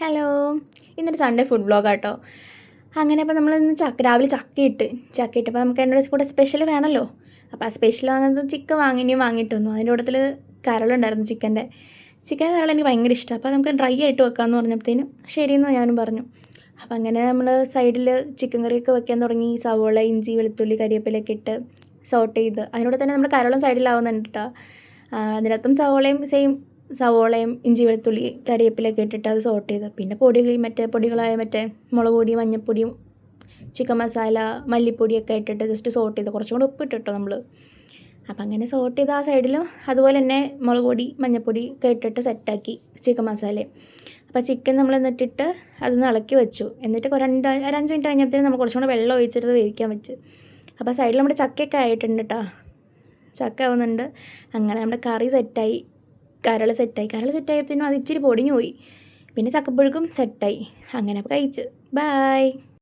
Hello, ഇന്നൊരു Sunday food വ്ളോഗാട്ടോ. അങ്ങനെ അപ്പോൾ നമ്മളിന്ന് രാവിലെ ചക്കയിട്ടപ്പോൾ നമുക്ക് അതിൻ്റെ കൂടെ സ്പെഷ്യൽ വേണമല്ലോ. അപ്പോൾ ആ സ്പെഷ്യൽ വാങ്ങുന്നത് ചിക്കൻ വാങ്ങിയിട്ട് വന്നു. അതിൻ്റെ കൂട്ടത്തിൽ കരളുണ്ടായിരുന്നു ചിക്കൻ കരൾ എനിക്ക് ഭയങ്കര ഇഷ്ടമാണ്. അപ്പോൾ നമുക്ക് ഡ്രൈ ആയിട്ട് വെക്കാമെന്ന് പറഞ്ഞപ്പോഴത്തേനും ശരിയെന്ന് ഞാനും പറഞ്ഞു. അപ്പോൾ അങ്ങനെ നമ്മൾ സൈഡിൽ ചിക്കൻ കറിയൊക്കെ വെക്കാൻ തുടങ്ങി. സവോള, ഇഞ്ചി, വെളുത്തുള്ളി, കരിവേപ്പിലൊക്കെ ഇട്ട് സോട്ട് ചെയ്ത് അതിനോട് തന്നെ നമ്മുടെ കരളും സൈഡിലാവുന്നുണ്ട് കേട്ടോ. അതിനകത്തും സവോളയും ഇഞ്ചി, വെളുത്തുള്ളി, കരിവേപ്പിലൊക്കെ ഇട്ടിട്ട് അത് സോട്ട് ചെയ്ത് പിന്നെ പൊടികളായ മുളക് പൊടി, മഞ്ഞൾപ്പൊടിയും, ചിക്കൻ മസാല, മല്ലിപ്പൊടിയൊക്കെ ഇട്ടിട്ട് ജസ്റ്റ് സോട്ട് ചെയ്ത് കുറച്ചും കൂടെ ഉപ്പിട്ടിട്ടോ നമ്മൾ. അപ്പം അങ്ങനെ സോട്ട് ചെയ്ത് ആ സൈഡിലും അതുപോലെ തന്നെ മുളക് പൊടി, മഞ്ഞൾപ്പൊടി ഒക്കെ ഇട്ടിട്ട് സെറ്റാക്കി ചിക്കൻ മസാലയും. അപ്പോൾ ചിക്കൻ നമ്മൾ എന്നിട്ടിട്ട് അതൊന്ന് ഇളക്കി വെച്ചു. എന്നിട്ട് ഒരു 5 മിനിറ്റ് കഴിഞ്ഞപ്പോഴത്തേനും നമ്മൾ കുറച്ചും കൂടെ വെള്ളം ഒഴിച്ചിട്ട് വേവിക്കാൻ വെച്ച്. അപ്പോൾ സൈഡിൽ നമ്മുടെ ചക്കയൊക്കെ ആയിട്ടുണ്ട് കേട്ടോ. ചക്ക ആവുന്നുണ്ട്. അങ്ങനെ നമ്മുടെ കറി സെറ്റായി. കരൾ സെറ്റായപ്പോഴത്തേനും അത് ഇച്ചിരി പൊടിഞ്ഞു പോയി. പിന്നെ ചക്കപ്പുഴുക്കും സെറ്റായി. അങ്ങനെ അപ്പോൾ കഴിച്ച്. ബായ്.